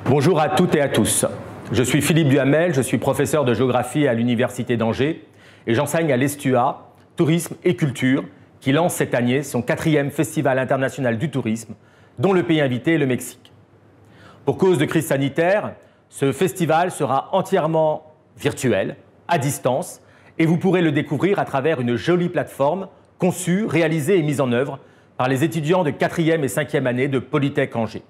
Bonjour à toutes et à tous. Je suis Philippe Duhamel, je suis professeur de géographie à l'Université d'Angers et j'enseigne à l'ESTUA, Tourisme et Culture, qui lance cette année son 4e Festival international du tourisme, dont le pays invité est le Mexique. Pour cause de crise sanitaire, ce festival sera entièrement virtuel, à distance, et vous pourrez le découvrir à travers une jolie plateforme conçue, réalisée et mise en œuvre par les étudiants de 4e et 5e année de Polytech Angers.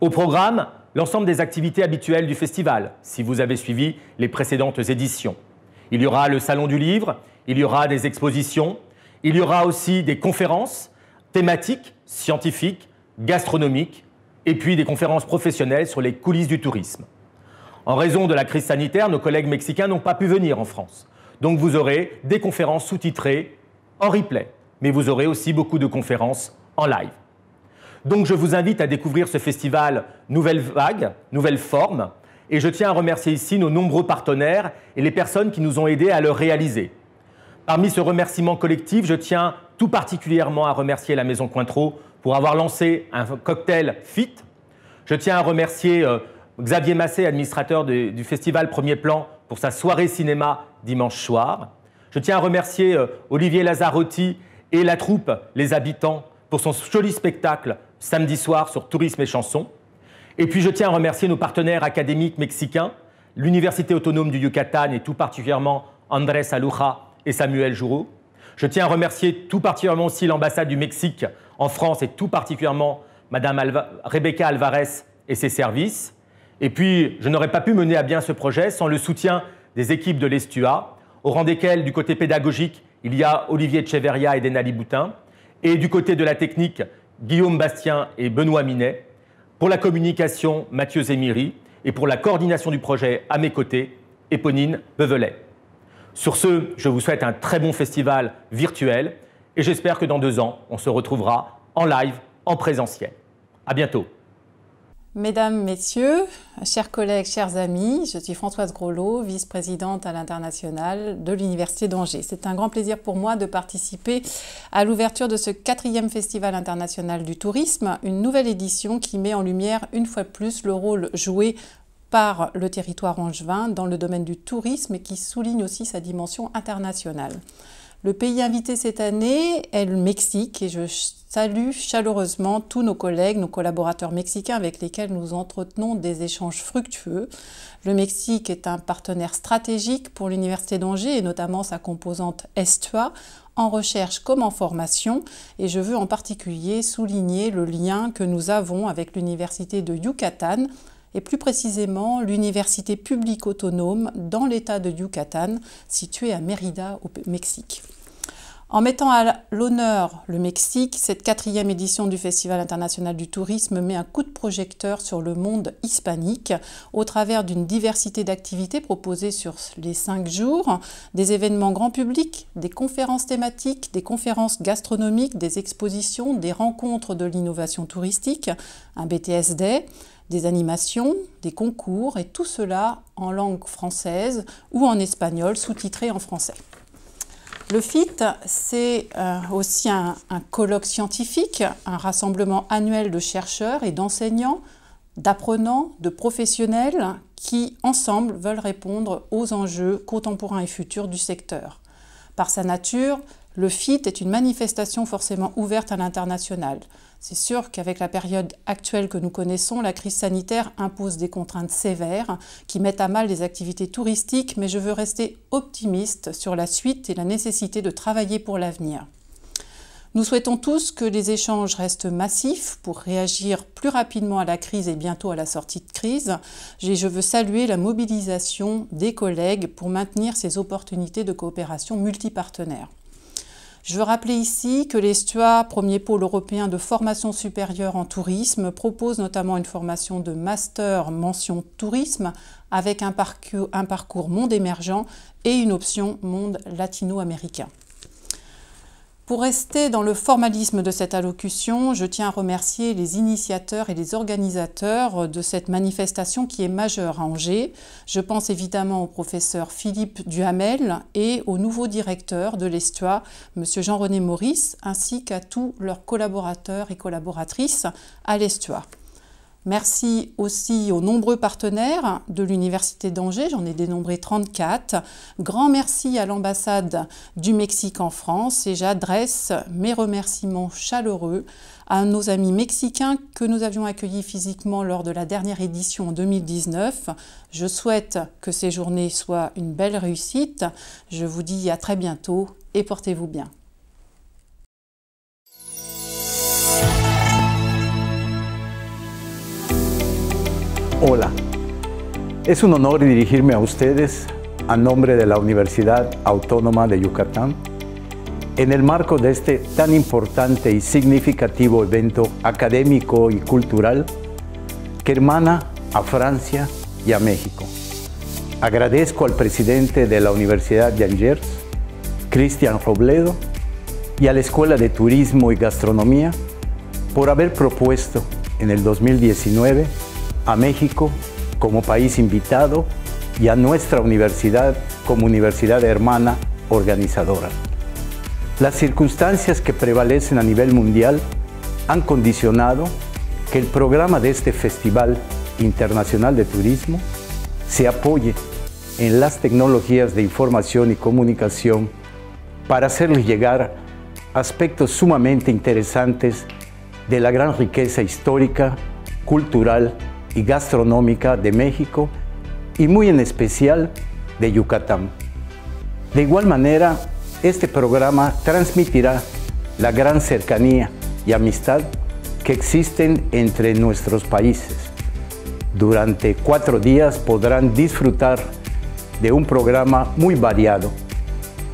Au programme, l'ensemble des activités habituelles du festival, si vous avez suivi les précédentes éditions. Il y aura le Salon du Livre, il y aura des expositions, il y aura aussi des conférences thématiques, scientifiques, gastronomiques, et puis des conférences professionnelles sur les coulisses du tourisme. En raison de la crise sanitaire, nos collègues mexicains n'ont pas pu venir en France. Donc vous aurez des conférences sous-titrées en replay, mais vous aurez aussi beaucoup de conférences en live. Donc je vous invite à découvrir ce festival Nouvelle Vague, Nouvelle Forme, et je tiens à remercier ici nos nombreux partenaires et les personnes qui nous ont aidés à le réaliser. Parmi ce remerciement collectif, je tiens tout particulièrement à remercier la Maison Cointreau pour avoir lancé un cocktail FIT. Je tiens à remercier Xavier Massé, administrateur du festival Premier Plan, pour sa soirée cinéma dimanche soir. Je tiens à remercier Olivier Lazzarotti et la troupe Les Habitants pour son joli spectacle samedi soir sur Tourisme et Chansons. Et puis je tiens à remercier nos partenaires académiques mexicains, l'Université autonome du Yucatan et tout particulièrement Andrés Aluja et Samuel Jourou. Je tiens à remercier tout particulièrement aussi l'ambassade du Mexique en France et tout particulièrement Madame Rebecca Alvarez et ses services. Et puis je n'aurais pas pu mener à bien ce projet sans le soutien des équipes de l'ESTUA, au rang desquelles du côté pédagogique il y a Olivier Echeverria et Denali Boutin, et du côté de la technique, Guillaume Bastien et Benoît Minet, pour la communication, Mathieu Zémiri, et pour la coordination du projet à mes côtés, Éponine Bevelet. Sur ce, je vous souhaite un très bon festival virtuel et j'espère que dans 2 ans, on se retrouvera en live, en présentiel. À bientôt. Mesdames, Messieurs, chers collègues, chers amis, je suis Françoise Groslot, vice-présidente à l'international de l'Université d'Angers. C'est un grand plaisir pour moi de participer à l'ouverture de ce 4e Festival international du tourisme, une nouvelle édition qui met en lumière une fois de plus le rôle joué par le territoire angevin dans le domaine du tourisme et qui souligne aussi sa dimension internationale. Le pays invité cette année est le Mexique et je salue chaleureusement tous nos collègues, nos collaborateurs mexicains avec lesquels nous entretenons des échanges fructueux. Le Mexique est un partenaire stratégique pour l'Université d'Angers et notamment sa composante ESTUA en recherche comme en formation et je veux en particulier souligner le lien que nous avons avec l'Université de Yucatan et plus précisément l'université publique autonome dans l'État de Yucatan, située à Mérida, au Mexique. En mettant à l'honneur le Mexique, cette 4e édition du Festival international du tourisme met un coup de projecteur sur le monde hispanique au travers d'une diversité d'activités proposées sur les 5 jours, des événements grand public, des conférences thématiques, des conférences gastronomiques, des expositions, des rencontres de l'innovation touristique, un BTS Day, des animations, des concours et tout cela en langue française ou en espagnol sous-titré en français. Le FIT, c'est aussi un colloque scientifique, un rassemblement annuel de chercheurs et d'enseignants, d'apprenants, de professionnels qui, ensemble, veulent répondre aux enjeux contemporains et futurs du secteur. Par sa nature, le FIT est une manifestation forcément ouverte à l'international. C'est sûr qu'avec la période actuelle que nous connaissons, la crise sanitaire impose des contraintes sévères qui mettent à mal les activités touristiques, mais je veux rester optimiste sur la suite et la nécessité de travailler pour l'avenir. Nous souhaitons tous que les échanges restent massifs pour réagir plus rapidement à la crise et bientôt à la sortie de crise. Je veux saluer la mobilisation des collègues pour maintenir ces opportunités de coopération multipartenaires. Je veux rappeler ici que l'ESTUA, premier pôle européen de formation supérieure en tourisme, propose notamment une formation de master mention tourisme avec un parcours monde émergent et une option monde latino-américain. Pour rester dans le formalisme de cette allocution, je tiens à remercier les initiateurs et les organisateurs de cette manifestation qui est majeure à Angers. Je pense évidemment au professeur Philippe Duhamel et au nouveau directeur de l'ESTUA, M. Jean-René Maurice, ainsi qu'à tous leurs collaborateurs et collaboratrices à l'ESTUA. Merci aussi aux nombreux partenaires de l'Université d'Angers, j'en ai dénombré 34. Grand merci à l'ambassade du Mexique en France et j'adresse mes remerciements chaleureux à nos amis mexicains que nous avions accueillis physiquement lors de la dernière édition en 2019. Je souhaite que ces journées soient une belle réussite. Je vous dis à très bientôt et portez-vous bien. Hola, es un honor dirigirme a ustedes a nombre de la Universidad Autónoma de Yucatán en el marco de este tan importante y significativo evento académico y cultural que hermana a Francia y a México. Agradezco al presidente de la Universidad de Angers, Cristian Robledo, y a la Escuela de Turismo y Gastronomía por haber propuesto en el 2019 a México como país invitado y a nuestra universidad como universidad hermana organizadora. Las circunstancias que prevalecen a nivel mundial han condicionado que el programa de este Festival Internacional de Turismo se apoye en las tecnologías de información y comunicación para hacerles llegar aspectos sumamente interesantes de la gran riqueza histórica, cultural y gastronómica de México y muy en especial de Yucatán. De igual manera, este programa transmitirá la gran cercanía y amistad que existen entre nuestros países. Durante 4 días podrán disfrutar de un programa muy variado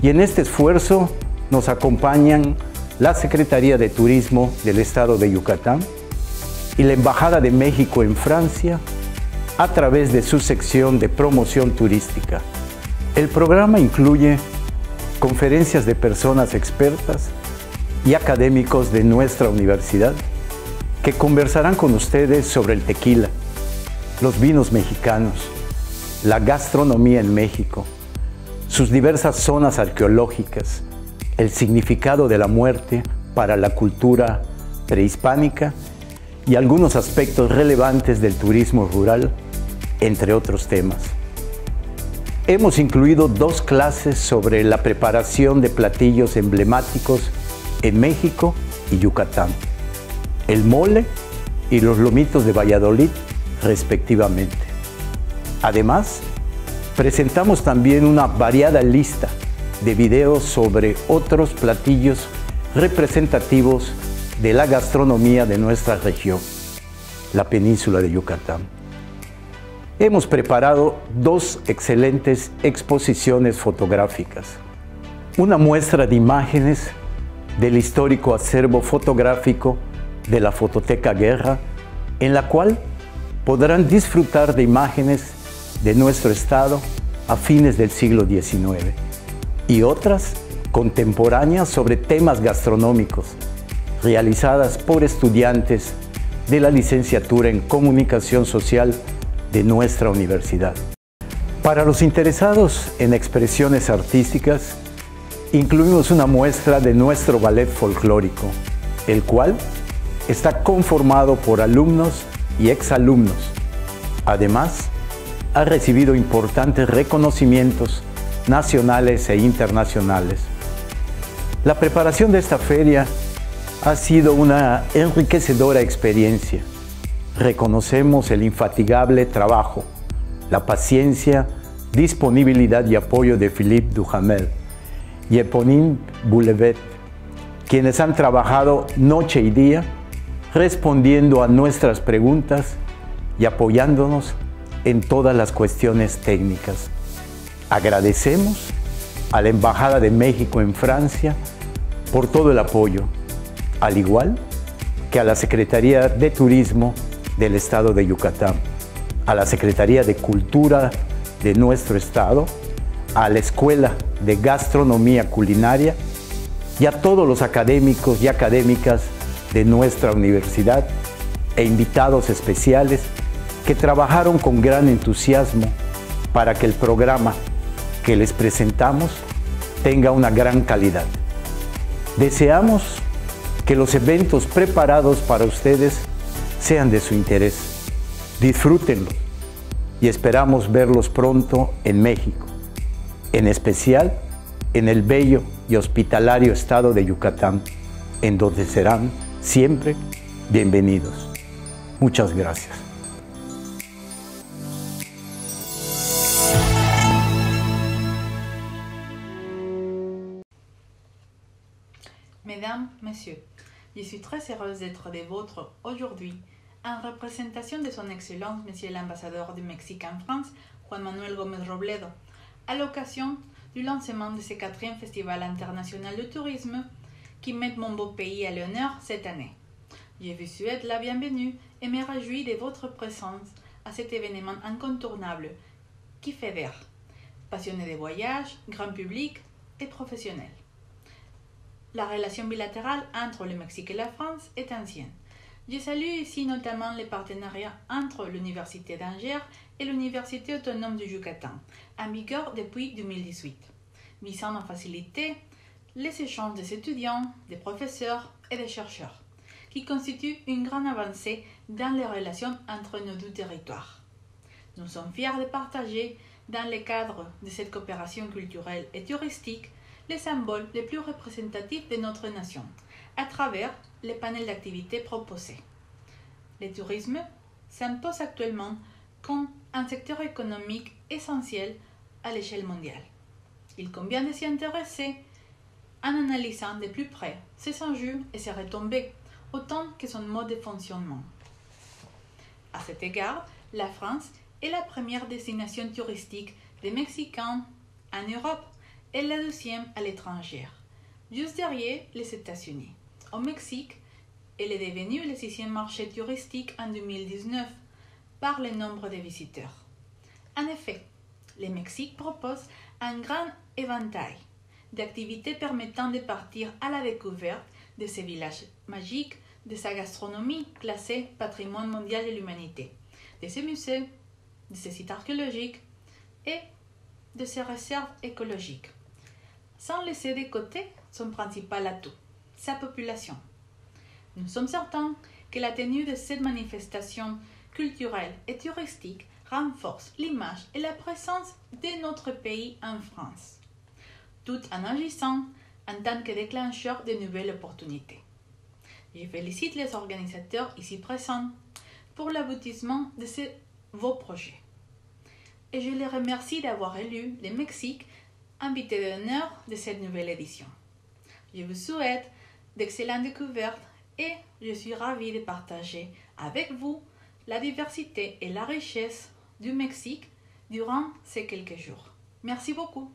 y en este esfuerzo nos acompañan la Secretaría de Turismo del Estado de Yucatán y la Embajada de México en Francia a través de su sección de promoción turística. El programa incluye conferencias de personas expertas y académicos de nuestra universidad que conversarán con ustedes sobre el tequila, los vinos mexicanos, la gastronomía en México, sus diversas zonas arqueológicas, el significado de la muerte para la cultura prehispánica y algunos aspectos relevantes del turismo rural, entre otros temas. Hemos incluido 2 clases sobre la preparación de platillos emblemáticos en México y Yucatán, el mole y los lomitos de Valladolid, respectivamente. Además, presentamos también una variada lista de videos sobre otros platillos representativos de la gastronomía de nuestra región, la península de Yucatán. Hemos preparado 2 excelentes exposiciones fotográficas. Una muestra de imágenes del histórico acervo fotográfico de la Fototeca Guerra, en la cual podrán disfrutar de imágenes de nuestro estado a fines del siglo XIX, y otras contemporáneas sobre temas gastronómicos, realizadas por estudiantes de la licenciatura en Comunicación Social de nuestra universidad. Para los interesados en expresiones artísticas, incluimos una muestra de nuestro ballet folclórico, el cual está conformado por alumnos y exalumnos. Además, ha recibido importantes reconocimientos nacionales e internacionales. La preparación de esta feria ha sido una enriquecedora experiencia. Reconocemos el infatigable trabajo, la paciencia, disponibilidad y apoyo de Philippe Duhamel y Eponine Boulevet, quienes han trabajado noche y día respondiendo a nuestras preguntas y apoyándonos en todas las cuestiones técnicas. Agradecemos a la Embajada de México en Francia por todo el apoyo, al igual que a la Secretaría de Turismo del Estado de Yucatán, a la Secretaría de Cultura de nuestro estado, a la Escuela de Gastronomía Culinaria y a todos los académicos y académicas de nuestra universidad e invitados especiales que trabajaron con gran entusiasmo para que el programa que les presentamos tenga una gran calidad. Deseamos que los eventos preparados para ustedes sean de su interés. Disfrútenlo y esperamos verlos pronto en México, en especial en el bello y hospitalario estado de Yucatán, en donde serán siempre bienvenidos. Muchas gracias. Mesdames, Messieurs, je suis très heureuse d'être des vôtres aujourd'hui en représentation de son Excellence Monsieur l'ambassadeur du Mexique en France, Juan Manuel Gómez Robledo, à l'occasion du lancement de ce 4e Festival international de tourisme qui met mon beau pays à l'honneur cette année. Je vous souhaite la bienvenue et me réjouis de votre présence à cet événement incontournable qui fédère passionnés de voyage, grand public et professionnels. La relation bilatérale entre le Mexique et la France est ancienne. Je salue ici notamment les partenariats entre l'Université d'Angers et l'Université autonome du Yucatan, en vigueur depuis 2018, visant à faciliter les échanges des étudiants, des professeurs et des chercheurs, qui constituent une grande avancée dans les relations entre nos deux territoires. Nous sommes fiers de partager, dans le cadre de cette coopération culturelle et touristique, les symboles les plus représentatifs de notre nation, à travers les panels d'activités proposés. Le tourisme s'impose actuellement comme un secteur économique essentiel à l'échelle mondiale. Il convient de s'y intéresser en analysant de plus près ses enjeux et ses retombées, autant que son mode de fonctionnement. À cet égard, la France est la première destination touristique des Mexicains en Europe et la deuxième à l'étranger, juste derrière les États-Unis. Au Mexique, elle est devenue le 6e marché touristique en 2019 par le nombre de visiteurs. En effet, le Mexique propose un grand éventail d'activités permettant de partir à la découverte de ses villages magiques, de sa gastronomie classée patrimoine mondial de l'humanité, de ses musées, de ses sites archéologiques et de ses réserves écologiques, sans laisser de côté son principal atout, sa population. Nous sommes certains que la tenue de cette manifestation culturelle et touristique renforce l'image et la présence de notre pays en France, tout en agissant en tant que déclencheur de nouvelles opportunités. Je félicite les organisateurs ici présents pour l'aboutissement de ces beaux projets. Et je les remercie d'avoir élu le Mexique invité d'honneur de cette nouvelle édition. Je vous souhaite d'excellentes découvertes et je suis ravie de partager avec vous la diversité et la richesse du Mexique durant ces quelques jours. Merci beaucoup.